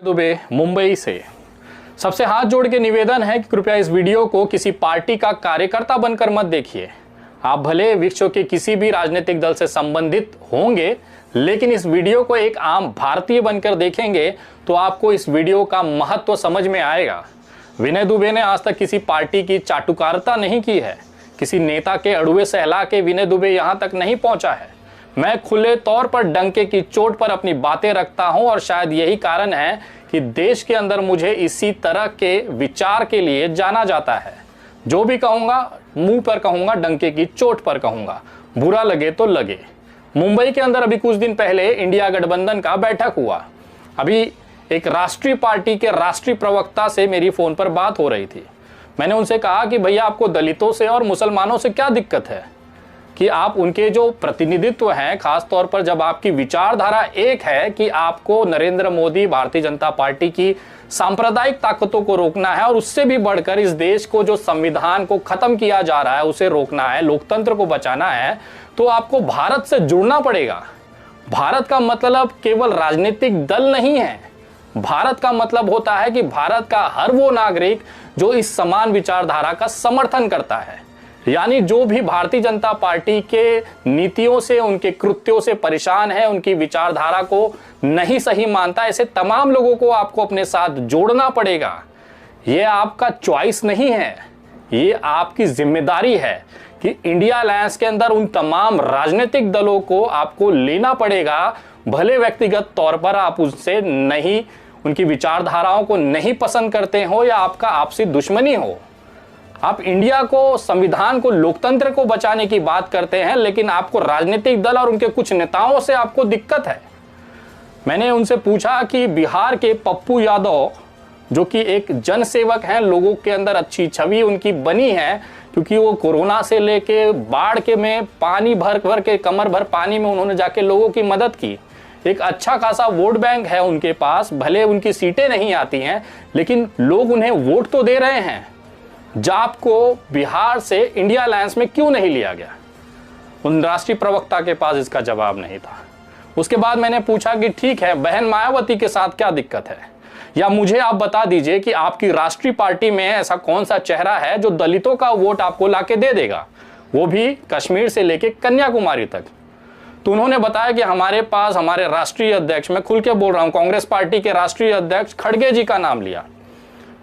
दुबे मुंबई से। सबसे हाथ जोड़ के निवेदन है कि कृपया इस वीडियो को किसी पार्टी का कार्यकर्ता बनकर मत देखिए। आप भले विश्व के किसी भी राजनीतिक दल से संबंधित होंगे, लेकिन इस वीडियो को एक आम भारतीय बनकर देखेंगे तो आपको इस वीडियो का महत्व समझ में आएगा। विनय दुबे ने आज तक किसी पार्टी की चाटुकारिता नहीं की है। किसी नेता के अड़ुए सहला के विनय दुबे यहां तक नहीं पहुंचा है। मैं खुले तौर पर डंके की चोट पर अपनी बातें रखता हूं और शायद यही कारण है कि देश के अंदर मुझे इसी तरह के विचार के लिए जाना जाता है। जो भी कहूंगा मुंह पर कहूंगा, डंके की चोट पर कहूंगा, बुरा लगे तो लगे। मुंबई के अंदर अभी कुछ दिन पहले इंडिया गठबंधन का बैठक हुआ। अभी एक राष्ट्रीय पार्टी के राष्ट्रीय प्रवक्ता से मेरी फोन पर बात हो रही थी। मैंने उनसे कहा कि भैया आपको दलितों से और मुसलमानों से क्या दिक्कत है कि आप उनके जो प्रतिनिधित्व हैं, खास तौर पर जब आपकी विचारधारा एक है कि आपको नरेंद्र मोदी भारतीय जनता पार्टी की सांप्रदायिक ताकतों को रोकना है और उससे भी बढ़कर इस देश को जो संविधान को खत्म किया जा रहा है उसे रोकना है, लोकतंत्र को बचाना है, तो आपको भारत से जुड़ना पड़ेगा। भारत का मतलब केवल राजनीतिक दल नहीं है। भारत का मतलब होता है कि भारत का हर वो नागरिक जो इस समान विचारधारा का समर्थन करता है, यानी जो भी भारतीय जनता पार्टी के नीतियों से, उनके कृत्यों से परेशान है, उनकी विचारधारा को नहीं सही मानता, ऐसे तमाम लोगों को आपको अपने साथ जोड़ना पड़ेगा। ये आपका चॉइस नहीं है, ये आपकी जिम्मेदारी है कि इंडिया अलायंस के अंदर उन तमाम राजनीतिक दलों को आपको लेना पड़ेगा। भले व्यक्तिगत तौर पर आप उनसे नहीं, उनकी विचारधाराओं को नहीं पसंद करते हो या आपका आपसी दुश्मनी हो। आप इंडिया को, संविधान को, लोकतंत्र को बचाने की बात करते हैं, लेकिन आपको राजनीतिक दल और उनके कुछ नेताओं से आपको दिक्कत है। मैंने उनसे पूछा कि बिहार के पप्पू यादव जो कि एक जनसेवक हैं, लोगों के अंदर अच्छी छवि उनकी बनी है क्योंकि वो कोरोना से लेके बाढ़ के में पानी भर भर के, कमर भर पानी में उन्होंने जाके लोगों की मदद की। एक अच्छा खासा वोट बैंक है उनके पास, भले उनकी सीटें नहीं आती हैं लेकिन लोग उन्हें वोट तो दे रहे हैं। जाप को बिहार से इंडिया अलायंस में क्यों नहीं लिया गया? उन राष्ट्रीय प्रवक्ता के पास इसका जवाब नहीं था। उसके बाद मैंने पूछा कि ठीक है, बहन मायावती के साथ क्या दिक्कत है, या मुझे आप बता दीजिए कि आपकी राष्ट्रीय पार्टी में ऐसा कौन सा चेहरा है जो दलितों का वोट आपको लाके दे देगा, वो भी कश्मीर से लेके कन्याकुमारी तक। तो उन्होंने बताया कि हमारे पास हमारे राष्ट्रीय अध्यक्ष, मैं खुल के बोल रहा हूं, कांग्रेस पार्टी के राष्ट्रीय अध्यक्ष खड़गे जी का नाम लिया।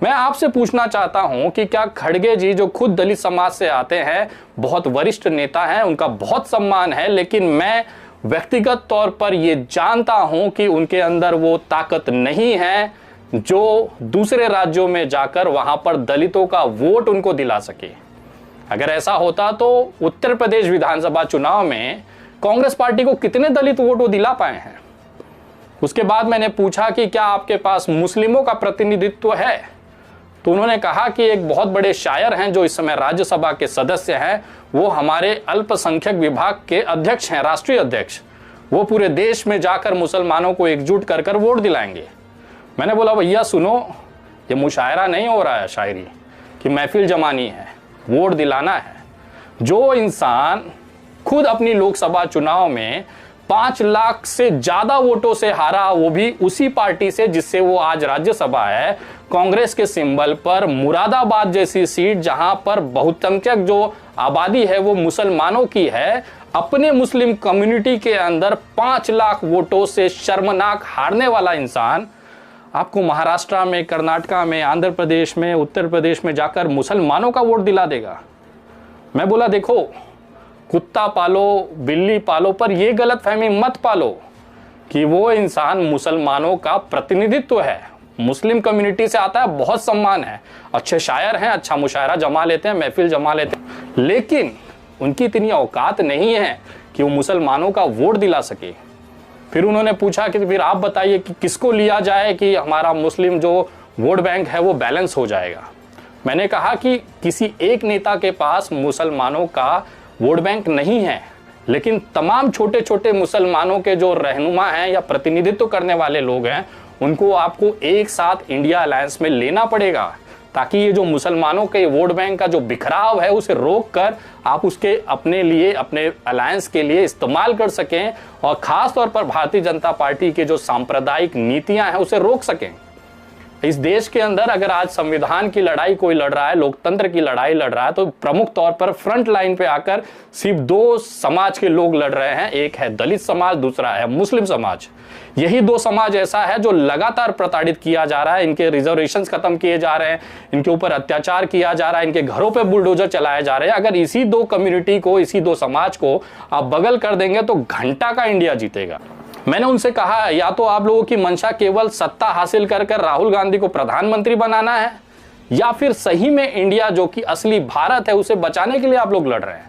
मैं आपसे पूछना चाहता हूं कि क्या खड़गे जी जो खुद दलित समाज से आते हैं, बहुत वरिष्ठ नेता हैं, उनका बहुत सम्मान है, लेकिन मैं व्यक्तिगत तौर पर यह जानता हूं कि उनके अंदर वो ताकत नहीं है जो दूसरे राज्यों में जाकर वहां पर दलितों का वोट उनको दिला सके। अगर ऐसा होता तो उत्तर प्रदेश विधानसभा चुनाव में कांग्रेस पार्टी को कितने दलित वोट वो दिला पाए हैं? उसके बाद मैंने पूछा कि क्या आपके पास मुस्लिमों का प्रतिनिधित्व है? तो उन्होंने कहा कि एक बहुत बड़े शायर हैं जो इस समय राज्यसभा के सदस्य हैं, वो हमारे अल्पसंख्यक विभाग के अध्यक्ष हैं, राष्ट्रीय अध्यक्ष। वो पूरे देश में जाकर मुसलमानों को एकजुट कर कर वोट दिलाएंगे। मैंने बोला भैया सुनो, ये मुशायरा नहीं हो रहा है, शायरी कि महफिल जमानी है, वोट दिलाना है। जो इंसान खुद अपनी लोकसभा चुनाव में 5 लाख से ज्यादा वोटों से हारा, वो भी उसी पार्टी से जिससे वो आज राज्यसभा है, कांग्रेस के सिंबल पर, मुरादाबाद जैसी सीट जहां पर बहुसंख्यक जो आबादी है वो मुसलमानों की है, अपने मुस्लिम कम्युनिटी के अंदर 5 लाख वोटों से शर्मनाक हारने वाला इंसान आपको महाराष्ट्र में, कर्नाटका में, आंध्र प्रदेश में, उत्तर प्रदेश में जाकर मुसलमानों का वोट दिला देगा। मैं बोला देखो, कुत्ता पालो, बिल्ली पालो, पर यह गलतफहमी मत पालो कि वो इंसान मुसलमानों का प्रतिनिधित्व है, मुस्लिम कम्युनिटी से आता है, बहुत सम्मान है, अच्छे शायर हैं, अच्छा मुशायरा जमा लेते हैं, महफिल जमा लेते हैं, लेकिन उनकी इतनी औकात नहीं है कि वो मुसलमानों का वोट दिला सके। फिर उन्होंने पूछा कि फिर आप बताइए कि किसको लिया जाए कि हमारा मुस्लिम जो वोट बैंक है वो बैलेंस हो जाएगा। मैंने कहा कि किसी एक नेता के पास मुसलमानों का वोट बैंक नहीं है, लेकिन तमाम छोटे छोटे मुसलमानों के जो रहनुमा हैं या प्रतिनिधित्व करने वाले लोग हैं, उनको आपको एक साथ इंडिया अलायंस में लेना पड़ेगा ताकि ये जो मुसलमानों के वोट बैंक का जो बिखराव है उसे रोक कर आप उसके अपने लिए, अपने अलायंस के लिए इस्तेमाल कर सकें और खास तौर पर भारतीय जनता पार्टी के जो सांप्रदायिक नीतियां हैं उसे रोक सकें। इस देश के अंदर अगर आज संविधान की लड़ाई कोई लड़ रहा है, लोकतंत्र की लड़ाई लड़ रहा है, तो प्रमुख तौर पर फ्रंट लाइन पे आकर सिर्फ दो समाज के लोग लड़ रहे हैं। एक है दलित समाज, दूसरा है मुस्लिम समाज। यही दो समाज ऐसा है जो लगातार प्रताड़ित किया जा रहा है, इनके रिजर्वेशंस खत्म किए जा रहे हैं, इनके ऊपर अत्याचार किया जा रहा है, इनके घरों पे बुलडोजर चलाए जा रहे हैं। अगर इसी दो कम्युनिटी को, इसी दो समाज को आप बगल कर देंगे तो घंटा का इंडिया जीतेगा। मैंने उनसे कहा, या तो आप लोगों की मंशा केवल सत्ता हासिल कर राहुल गांधी को प्रधानमंत्री बनाना है, या फिर सही में इंडिया जो कि असली भारत है उसे बचाने के लिए आप लोग लड़ रहे हैं।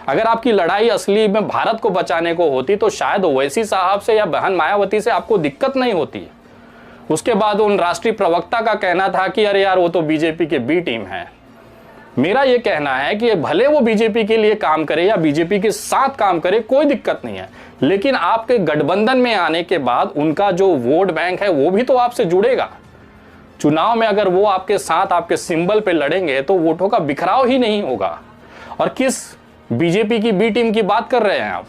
अगर आपकी लड़ाई असली में भारत को बचाने को होती तो शायद ओवैसी साहब से या बहन मायावती से आपको दिक्कत नहीं होती। उसके बाद उन राष्ट्रीय प्रवक्ता का कहना था कि अरे यार वो तो बीजेपी के बी टीम है। मेरा ये कहना है कि भले वो बीजेपी के लिए काम करे या बीजेपी के साथ काम करे, कोई दिक्कत नहीं है, लेकिन आपके गठबंधन में आने के बाद उनका जो वोट बैंक है वो भी तो आपसे जुड़ेगा। चुनाव में अगर वो आपके साथ, आपके सिंबल पे लड़ेंगे तो वोटों का बिखराव ही नहीं होगा। और किस बीजेपी की बी टीम की बात कर रहे हैं आप?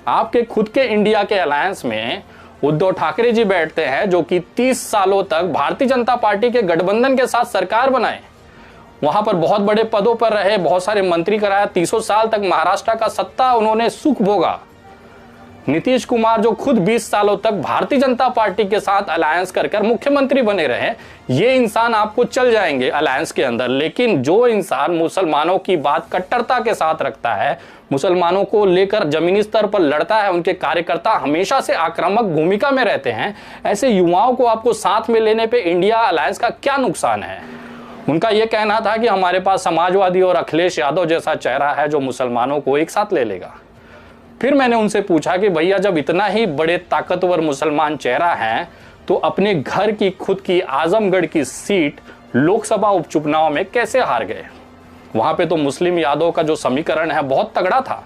आपके खुद के इंडिया के अलायंस में उद्धव ठाकरे जी बैठते हैं, जो कि 30 सालों तक भारतीय जनता पार्टी के गठबंधन के साथ सरकार बनाए, वहां पर बहुत बड़े पदों पर रहे, बहुत सारे मंत्री कराया, 30 साल तक महाराष्ट्र का सत्ता उन्होंने सुख भोगा। नीतीश कुमार जो खुद 20 सालों तक भारतीय जनता पार्टी के साथ अलायंस कर मुख्यमंत्री बने रहे, ये इंसान आपको चल जाएंगे अलायंस के अंदर। लेकिन जो इंसान मुसलमानों की बात कट्टरता के साथ रखता है, मुसलमानों को लेकर जमीनी स्तर पर लड़ता है, उनके कार्यकर्ता हमेशा से आक्रामक भूमिका में रहते हैं, ऐसे युवाओं को आपको साथ में लेने पे इंडिया अलायंस का क्या नुकसान है? उनका यह कहना था कि हमारे पास समाजवादी और अखिलेश यादव जैसा चेहरा है जो मुसलमानों को एक साथ ले लेगा। फिर मैंने उनसे पूछा कि भैया जब इतना ही बड़े ताकतवर मुसलमान चेहरा है तो अपने घर की खुद की आजमगढ़ की सीट लोकसभा उपचुनाव में कैसे हार गए? वहां पे तो मुस्लिम यादव का जो समीकरण है बहुत तगड़ा था,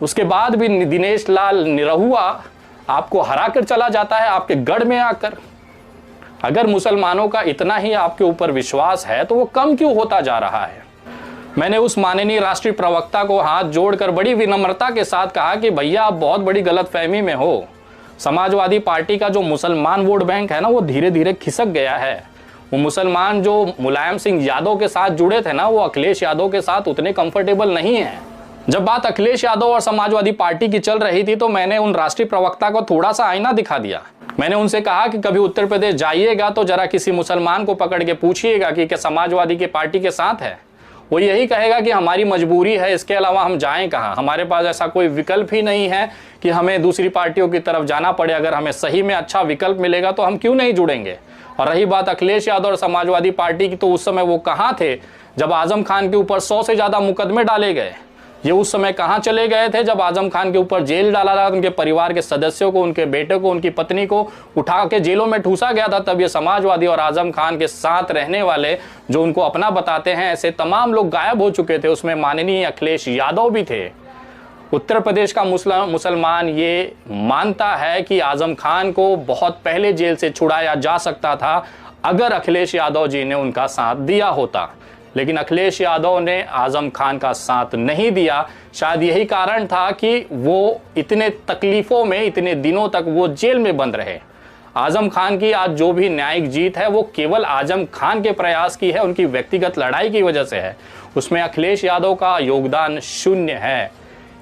उसके बाद भी दिनेश लाल निरहुआ आपको हरा कर चला जाता है आपके गढ़ में आकर। अगर मुसलमानों का इतना ही आपके ऊपर विश्वास है तो वो कम क्यों होता जा रहा है? मैंने उस माननीय राष्ट्रीय प्रवक्ता को हाथ जोड़कर बड़ी विनम्रता के साथ कहा कि भैया आप बहुत बड़ी गलतफहमी में हो। समाजवादी पार्टी का जो मुसलमान वोट बैंक है ना, वो धीरे धीरे खिसक गया है। वो मुसलमान जो मुलायम सिंह यादव के साथ जुड़े थे ना, वो अखिलेश यादव के साथ उतने कंफर्टेबल नहीं है। जब बात अखिलेश यादव और समाजवादी पार्टी की चल रही थी तो मैंने उन राष्ट्रीय प्रवक्ता को थोड़ा सा आईना दिखा दिया। मैंने उनसे कहा कि कभी उत्तर प्रदेश जाइएगा तो जरा किसी मुसलमान को पकड़ के पूछिएगा कि क्या समाजवादी की पार्टी के साथ है। वो यही कहेगा कि हमारी मजबूरी है, इसके अलावा हम जाएं कहाँ, हमारे पास ऐसा कोई विकल्प ही नहीं है कि हमें दूसरी पार्टियों की तरफ जाना पड़े। अगर हमें सही में अच्छा विकल्प मिलेगा तो हम क्यों नहीं जुड़ेंगे। और रही बात अखिलेश यादव और समाजवादी पार्टी की, तो उस समय वो कहाँ थे जब आजम खान के ऊपर 100 से ज़्यादा मुकदमे डाले गए? ये उस समय कहाँ चले गए थे जब आजम खान के ऊपर जेल डाला था, उनके परिवार के सदस्यों को, उनके बेटे को, उनकी पत्नी को उठा के जेलों में ठूसा गया था? तब ये समाजवादी और आजम खान के साथ रहने वाले जो उनको अपना बताते हैं, ऐसे तमाम लोग गायब हो चुके थे। उसमें माननीय अखिलेश यादव भी थे। उत्तर प्रदेश का मुसलमान ये मानता है कि आजम खान को बहुत पहले जेल से छुड़ाया जा सकता था अगर अखिलेश यादव जी ने उनका साथ दिया होता, लेकिन अखिलेश यादव ने आजम खान का साथ नहीं दिया। शायद यही कारण था कि वो इतने तकलीफों में, इतने दिनों तक वो जेल में बंद रहे। आजम खान की आज जो भी न्यायिक जीत है वो केवल आजम खान के प्रयास की है, उनकी व्यक्तिगत लड़ाई की वजह से है। उसमें अखिलेश यादव का योगदान शून्य है।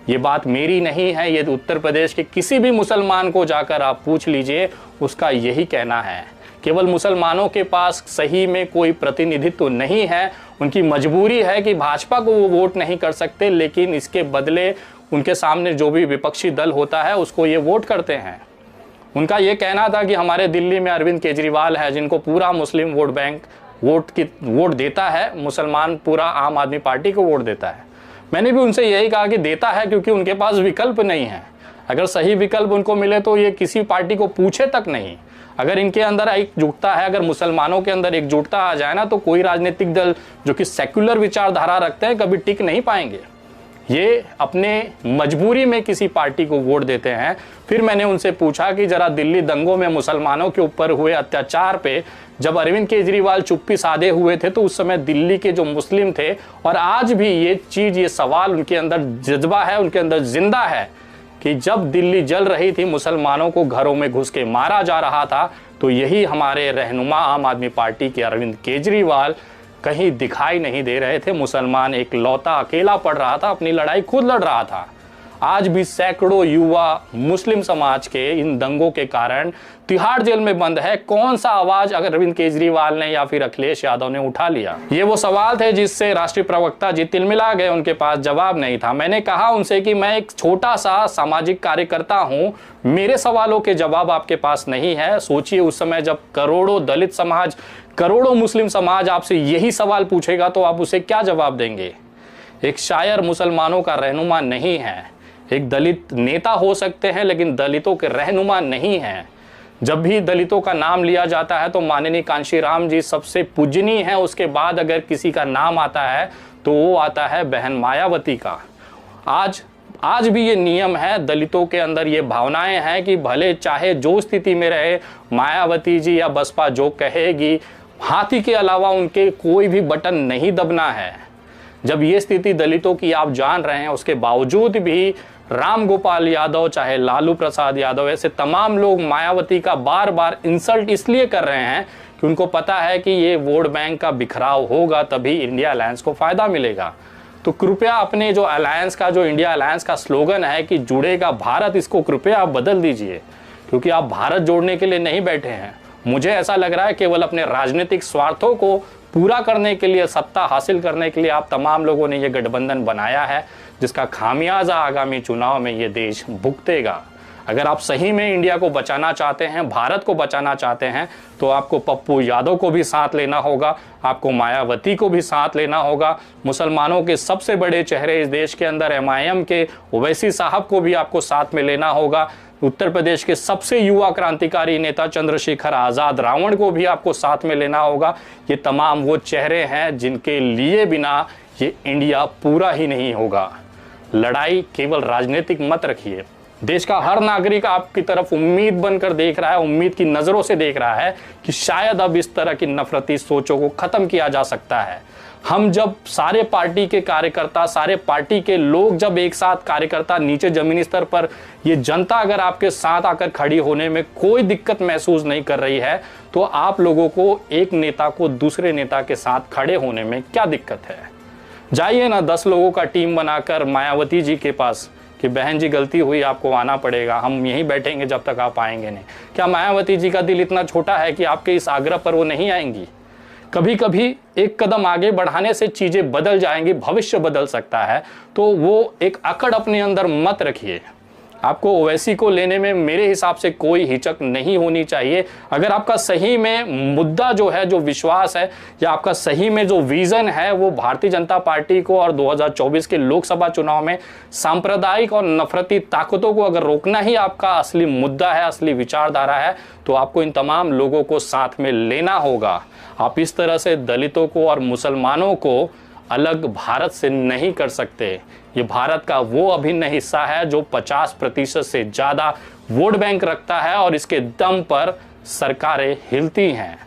ये बात मेरी नहीं है, ये उत्तर प्रदेश के किसी भी मुसलमान को जाकर आप पूछ लीजिए, उसका यही कहना है। केवल मुसलमानों के पास सही में कोई प्रतिनिधित्व नहीं है, उनकी मजबूरी है कि भाजपा को वो वोट नहीं कर सकते, लेकिन इसके बदले उनके सामने जो भी विपक्षी दल होता है उसको ये वोट करते हैं। उनका ये कहना था कि हमारे दिल्ली में अरविंद केजरीवाल है जिनको पूरा मुस्लिम वोट बैंक वोट देता है, मुसलमान पूरा आम आदमी पार्टी को वोट देता है। मैंने भी उनसे यही कहा कि देता है क्योंकि उनके पास विकल्प नहीं है। अगर सही विकल्प उनको मिले तो ये किसी पार्टी को पूछे तक नहीं। अगर इनके अंदर एकजुटता है, अगर मुसलमानों के अंदर एकजुटता आ जाए ना, तो कोई राजनीतिक दल जो कि सेक्युलर विचारधारा रखते हैं कभी टिक नहीं पाएंगे। ये अपने मजबूरी में किसी पार्टी को वोट देते हैं। फिर मैंने उनसे पूछा कि जरा दिल्ली दंगों में मुसलमानों के ऊपर हुए अत्याचार पे जब अरविंद केजरीवाल चुप्पी साधे हुए थे तो उस समय दिल्ली के जो मुस्लिम थे, और आज भी ये चीज़, ये सवाल उनके अंदर जज्बा है, उनके अंदर जिंदा है कि जब दिल्ली जल रही थी, मुसलमानों को घरों में घुस के मारा जा रहा था, तो यही हमारे रहनुमा आम आदमी पार्टी के अरविंद केजरीवाल कहीं दिखाई नहीं दे रहे थे। मुसलमान एक लौता अकेला पड़ रहा था, अपनी लड़ाई खुद लड़ रहा था। आज भी सैकड़ों युवा मुस्लिम समाज के इन दंगों के कारण तिहाड़ जेल में बंद है। कौन सा आवाज अरविंद केजरीवाल ने या फिर अखिलेश यादव ने उठा लिया? ये वो सवाल थे जिससे राष्ट्रीय प्रवक्ता जी तिलमिला गए, उनके पास जवाब नहीं था। मैंने कहा उनसे कि मैं एक छोटा सा सामाजिक कार्यकर्ता हूं, मेरे सवालों के जवाब आपके पास नहीं है। सोचिए उस समय जब करोड़ों दलित समाज, करोड़ों मुस्लिम समाज आपसे यही सवाल पूछेगा तो आप उसे क्या जवाब देंगे? एक शायर मुसलमानों का रहनुमा नहीं है, एक दलित नेता हो सकते हैं लेकिन दलितों के रहनुमा नहीं हैं। जब भी दलितों का नाम लिया जाता है तो माननीय कांशीराम जी सबसे पूजनीय है, उसके बाद अगर किसी का नाम आता है तो वो आता है बहन मायावती का। आज भी ये नियम है, दलितों के अंदर ये भावनाएं हैं कि भले चाहे जो स्थिति में रहे, मायावती जी या बसपा जो कहेगी, हाथी के अलावा उनके कोई भी बटन नहीं दबना है। जब ये स्थिति दलितों की आप जान रहे हैं, उसके बावजूद भी राम गोपाल यादव, चाहे लालू प्रसाद यादव, ऐसे तमाम लोग मायावती का बार बार इंसल्ट इसलिए कर रहे हैं कि उनको पता है कि ये वोट बैंक का बिखराव होगा, तभी इंडिया अलायंस को फायदा मिलेगा। तो कृपया अपने जो अलायंस का, जो इंडिया अलायंस का स्लोगन है कि जुड़ेगा भारत, इसको कृपया आप बदल दीजिए, क्योंकि आप भारत जोड़ने के लिए नहीं बैठे हैं। मुझे ऐसा लग रहा है केवल अपने राजनीतिक स्वार्थों को पूरा करने के लिए, सत्ता हासिल करने के लिए आप तमाम लोगों ने ये गठबंधन बनाया है, जिसका खामियाजा आगामी चुनाव में ये देश भुगतेगा। अगर आप सही में इंडिया को बचाना चाहते हैं, भारत को बचाना चाहते हैं, तो आपको पप्पू यादव को भी साथ लेना होगा, आपको मायावती को भी साथ लेना होगा। मुसलमानों के सबसे बड़े चेहरे इस देश के अंदर MIM के ओवैसी साहब को भी आपको साथ में लेना होगा। उत्तर प्रदेश के सबसे युवा क्रांतिकारी नेता चंद्रशेखर आज़ाद रावण को भी आपको साथ में लेना होगा। ये तमाम वो चेहरे हैं जिनके लिए बिना ये इंडिया पूरा ही नहीं होगा। लड़ाई केवल राजनीतिक मत रखिए। देश का हर नागरिक आपकी तरफ उम्मीद बनकर देख रहा है, उम्मीद की नजरों से देख रहा है कि शायद अब इस तरह की नफरती सोचों को खत्म किया जा सकता है। हम जब सारे पार्टी के कार्यकर्ता, सारे पार्टी के लोग जब एक साथ, कार्यकर्ता नीचे जमीनी स्तर पर, ये जनता अगर आपके साथ आकर खड़ी होने में कोई दिक्कत महसूस नहीं कर रही है, तो आप लोगों को एक नेता को दूसरे नेता के साथ खड़े होने में क्या दिक्कत है? जाइए ना 10 लोगों का टीम बनाकर मायावती जी के पास कि बहन जी गलती हुई, आपको आना पड़ेगा, हम यहीं बैठेंगे जब तक आप आएंगे नहीं। क्या मायावती जी का दिल इतना छोटा है कि आपके इस आग्रह पर वो नहीं आएंगी? कभी कभी एक कदम आगे बढ़ाने से चीजें बदल जाएंगी, भविष्य बदल सकता है। तो वो एक अकड़ अपने अंदर मत रखिए। आपको ओवैसी को लेने में मेरे हिसाब से कोई हिचक नहीं होनी चाहिए। अगर आपका सही में मुद्दा जो है, जो विश्वास है, या आपका सही में जो विजन है, वो भारतीय जनता पार्टी को और 2024 के लोकसभा चुनाव में सांप्रदायिक और नफरती ताकतों को अगर रोकना ही आपका असली मुद्दा है, असली विचारधारा है, तो आपको इन तमाम लोगों को साथ में लेना होगा। आप इस तरह से दलितों को और मुसलमानों को अलग भारत से नहीं कर सकते। ये भारत का वो अभिन्न हिस्सा है जो 50% से ज़्यादा वोट बैंक रखता है और इसके दम पर सरकारें हिलती हैं।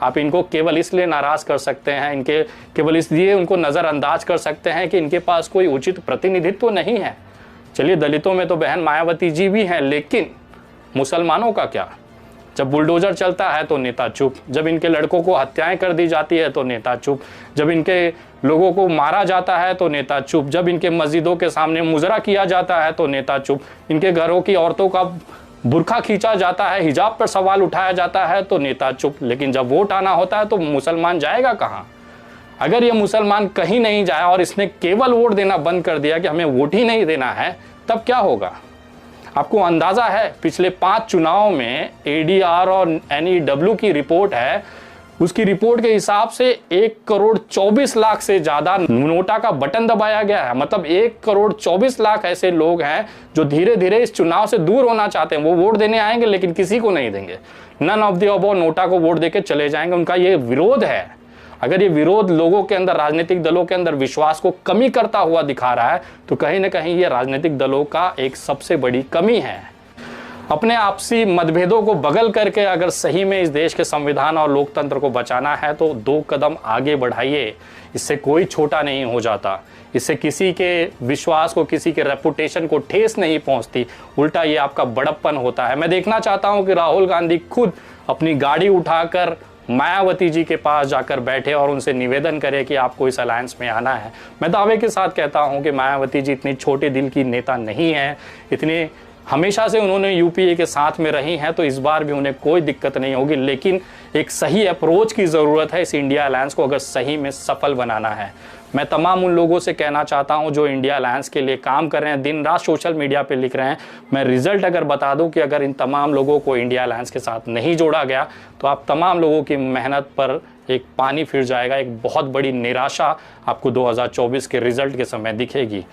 आप इनको केवल इसलिए नाराज़ कर सकते हैं, इनके केवल इसलिए उनको नज़रअंदाज कर सकते हैं कि इनके पास कोई उचित प्रतिनिधित्व नहीं है। चलिए, दलितों में तो बहन मायावती जी भी हैं, लेकिन मुसलमानों का क्या? जब बुलडोजर चलता है तो नेता चुप, जब इनके लड़कों को हत्याएं कर दी जाती है तो नेता चुप, जब इनके लोगों को मारा जाता है तो नेता चुप, जब इनके मस्जिदों के सामने मुजरा किया जाता है तो नेता चुप, इनके घरों की औरतों का बुरखा खींचा जाता है, हिजाब पर सवाल उठाया जाता है तो नेता चुप। लेकिन जब वोट आना होता है तो मुसलमान जाएगा कहाँ? अगर ये मुसलमान कहीं नहीं जाए और इसने केवल वोट देना बंद कर दिया कि हमें वोट ही नहीं देना है, तब क्या होगा? आपको अंदाजा है, पिछले 5 चुनाव में ADR और NEW की रिपोर्ट है, उसकी रिपोर्ट के हिसाब से 1,24,00,000 से ज़्यादा नोटा का बटन दबाया गया है। मतलब 1,24,00,000 ऐसे लोग हैं जो धीरे धीरे इस चुनाव से दूर होना चाहते हैं। वो वोट देने आएंगे लेकिन किसी को नहीं देंगे, none of the above, NOTA को वोट देके चले जाएंगे। उनका ये विरोध है। अगर ये विरोध लोगों के अंदर, राजनीतिक दलों के अंदर विश्वास को कमी करता हुआ दिखा रहा है, तो कहीं ना कहीं ये राजनीतिक दलों का एक सबसे बड़ी कमी है। अपने आपसी मतभेदों को बगल करके अगर सही में इस देश के संविधान और लोकतंत्र को बचाना है तो 2 कदम आगे बढ़ाइए। इससे कोई छोटा नहीं हो जाता, इससे किसी के विश्वास को, किसी के रेपुटेशन को ठेस नहीं पहुंचती, उल्टा ये आपका बड़प्पन होता है। मैं देखना चाहता हूं कि राहुल गांधी खुद अपनी गाड़ी उठाकर मायावती जी के पास जाकर बैठे और उनसे निवेदन करें कि आपको इस अलायंस में आना है। मैं दावे के साथ कहता हूं कि मायावती जी इतनी छोटे दिल की नेता नहीं है, इतनी हमेशा से उन्होंने यूपीए के साथ में रही हैं, तो इस बार भी उन्हें कोई दिक्कत नहीं होगी। लेकिन एक सही अप्रोच की ज़रूरत है इस इंडिया अलायंस को अगर सही में सफल बनाना है। मैं तमाम उन लोगों से कहना चाहता हूं जो इंडिया अलायंस के लिए काम कर रहे हैं, दिन रात सोशल मीडिया पे लिख रहे हैं। मैं रिजल्ट अगर बता दूं कि अगर इन तमाम लोगों को इंडिया अलायंस के साथ नहीं जोड़ा गया तो आप तमाम लोगों की मेहनत पर एक पानी फिर जाएगा, एक बहुत बड़ी निराशा आपको 2024 के रिजल्ट के समय दिखेगी।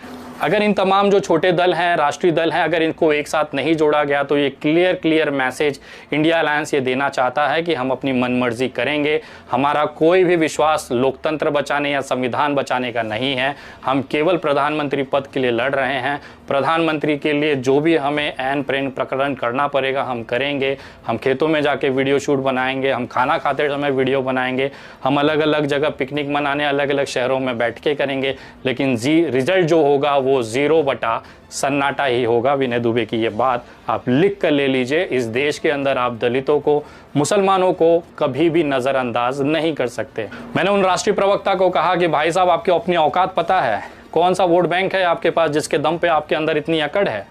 अगर इन तमाम जो छोटे दल हैं, राष्ट्रीय दल हैं, अगर इनको एक साथ नहीं जोड़ा गया तो ये क्लियर मैसेज इंडिया अलायंस ये देना चाहता है कि हम अपनी मनमर्जी करेंगे। हमारा कोई भी विश्वास लोकतंत्र बचाने या संविधान बचाने का नहीं है। हम केवल प्रधानमंत्री पद के लिए लड़ रहे हैं। प्रधानमंत्री के लिए जो भी हमें ऐन प्रेन प्रकरण करना पड़ेगा हम करेंगे। हम खेतों में जाके वीडियो शूट बनाएंगे, हम खाना खाते समय वीडियो बनाएंगे, हम अलग अलग जगह पिकनिक मनाने अलग अलग शहरों में बैठ के करेंगे। लेकिन रिजल्ट जो होगा वो 0 बटा सन्नाटा ही होगा। विनय दुबे की ये बात आप लिख कर ले लीजिए। इस देश के अंदर आप दलितों को, मुसलमानों को कभी भी नज़रअंदाज नहीं कर सकते। मैंने उन राष्ट्रीय प्रवक्ता को कहा कि भाई साहब आपकी अपनी औकात पता है? कौन सा वोट बैंक है आपके पास जिसके दम पे आपके अंदर इतनी अकड़ है?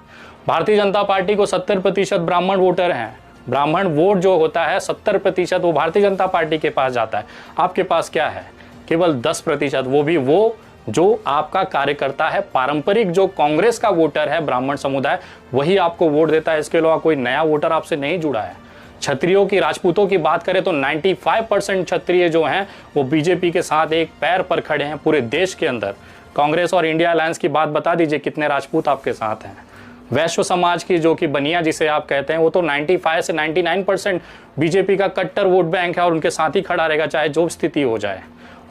भारतीय जनता पार्टी को 70% ब्राह्मण वोटर हैं। ब्राह्मण वोट जो होता है 70% वो भारतीय जनता पार्टी के पास जाता है। आपके पास क्या है? केवल 10%, वो भी वो जो आपका कार्यकर्ता है। पारंपरिक जो कांग्रेस का वोटर है ब्राह्मण समुदाय, वही आपको वोट देता है। इसके अलावा कोई नया वोटर आपसे नहीं जुड़ा है। क्षत्रियों की, राजपूतों की बात करें तो 95% क्षत्रिय जो हैं वो बीजेपी के साथ एक पैर पर खड़े हैं पूरे देश के अंदर। कांग्रेस और इंडिया अलायंस की बात बता दीजिए कितने राजपूत आपके साथ हैं। वैश्य समाज की जो कि बनिया जिसे आप कहते हैं, वो तो 95 से 99% बीजेपी का कट्टर वोट बैंक है और उनके साथ ही खड़ा रहेगा चाहे जो स्थिति हो जाए।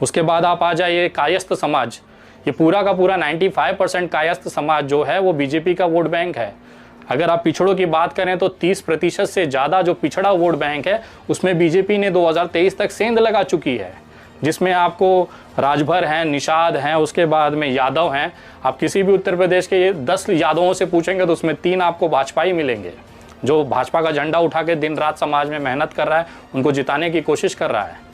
उसके बाद आप आ जाइए कायस्थ समाज, ये पूरा का पूरा 95% कायस्थ समाज जो है वो बीजेपी का वोट बैंक है। अगर आप पिछड़ों की बात करें तो 30% से ज़्यादा जो पिछड़ा वोट बैंक है उसमें बीजेपी ने 2023 तक सेंध लगा चुकी है, जिसमें आपको राजभर हैं, निषाद हैं, उसके बाद में यादव हैं। आप किसी भी उत्तर प्रदेश के ये 10 यादवों से पूछेंगे तो उसमें 3 आपको भाजपा ही मिलेंगे, जो भाजपा का झंडा उठा के दिन रात समाज में मेहनत कर रहा है, उनको जिताने की कोशिश कर रहा है।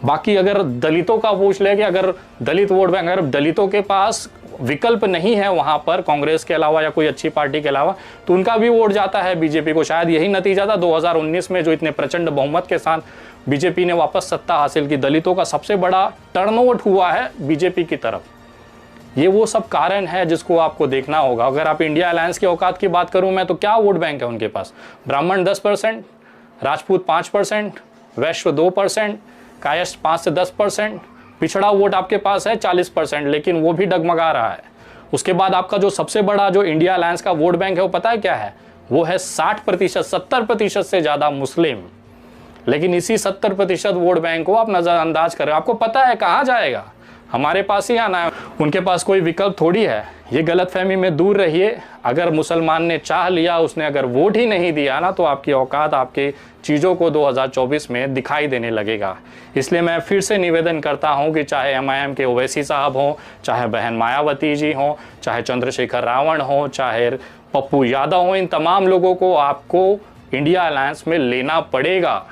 बाकी अगर दलितों का पूछ ले कि अगर दलित वोट बैंक, अगर दलितों के पास विकल्प नहीं है वहां पर कांग्रेस के अलावा या कोई अच्छी पार्टी के अलावा, तो उनका भी वोट जाता है बीजेपी को। शायद यही नतीजा था 2019 में जो इतने प्रचंड बहुमत के साथ बीजेपी ने वापस सत्ता हासिल की। दलितों का सबसे बड़ा टर्नओवर हुआ है बीजेपी की तरफ। ये वो सब कारण है जिसको आपको देखना होगा। अगर आप इंडिया अलायंस की औकात की बात करूं मैं, तो क्या वोट बैंक है उनके पास? ब्राह्मण 10%, राजपूत 5%, वैश्य 2%, कायस्थ 5 से 10%, पिछड़ा वोट आपके पास है 40%, लेकिन वो भी डगमगा रहा है। उसके बाद आपका जो सबसे बड़ा जो इंडिया अलायंस का वोट बैंक है वो पता है क्या है? वो है 60%, 70% से ज़्यादा मुस्लिम। लेकिन इसी 70% वोट बैंक को आप नज़रअंदाज कर रहे हो। आपको पता है कहाँ जाएगा? हमारे पास ही आना है, उनके पास कोई विकल्प थोड़ी है। ये गलतफहमी में दूर रहिए। अगर मुसलमान ने चाह लिया, उसने अगर वोट ही नहीं दिया ना, तो आपकी औकात आपके चीज़ों को 2024 में दिखाई देने लगेगा। इसलिए मैं फिर से निवेदन करता हूं कि चाहे MIM के ओवैसी साहब हों, चाहे बहन मायावती जी हों, चाहे चंद्रशेखर रावण हों, चाहे पप्पू यादव हों, इन तमाम लोगों को आपको इंडिया अलायंस में लेना पड़ेगा।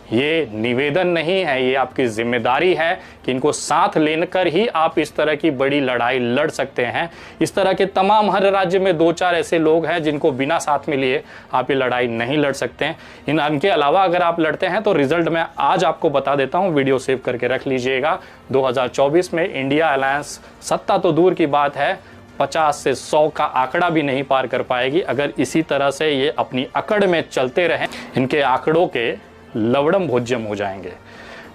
ये निवेदन नहीं है, ये आपकी जिम्मेदारी है कि इनको साथ लेकर ही आप इस तरह की बड़ी लड़ाई लड़ सकते हैं। इस तरह के तमाम हर राज्य में 2-4 ऐसे लोग हैं जिनको बिना साथ में लिए आप ये लड़ाई नहीं लड़ सकते हैं। इनके अलावा अगर आप लड़ते हैं तो रिजल्ट मैं आज आपको बता देता हूँ, वीडियो सेव करके रख लीजिएगा। 2024 में इंडिया अलायंस सत्ता तो दूर की बात है, 50 से 100 का आंकड़ा भी नहीं पार कर पाएगी अगर इसी तरह से ये अपनी अकड़ में चलते रहें। इनके आंकड़ों के लवड़म भोज्यम हो जाएंगे।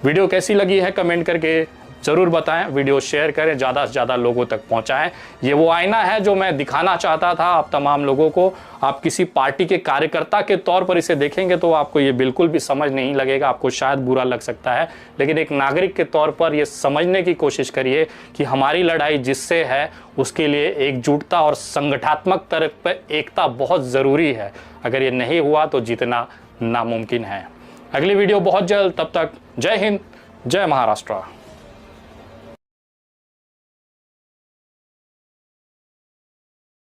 वीडियो कैसी लगी है कमेंट करके ज़रूर बताएं। वीडियो शेयर करें, ज़्यादा से ज़्यादा लोगों तक पहुंचाएं। ये वो आईना है जो मैं दिखाना चाहता था आप तमाम लोगों को। आप किसी पार्टी के कार्यकर्ता के तौर पर इसे देखेंगे तो आपको ये बिल्कुल भी समझ नहीं लगेगा, आपको शायद बुरा लग सकता है, लेकिन एक नागरिक के तौर पर ये समझने की कोशिश करिए कि हमारी लड़ाई जिससे है उसके लिए एकजुटता और संगठनात्मक तरफ पर एकता बहुत ज़रूरी है। अगर ये नहीं हुआ तो जीतना नामुमकिन है। अगली वीडियो बहुत जल्द, तब तक जय हिंद, जय महाराष्ट्र।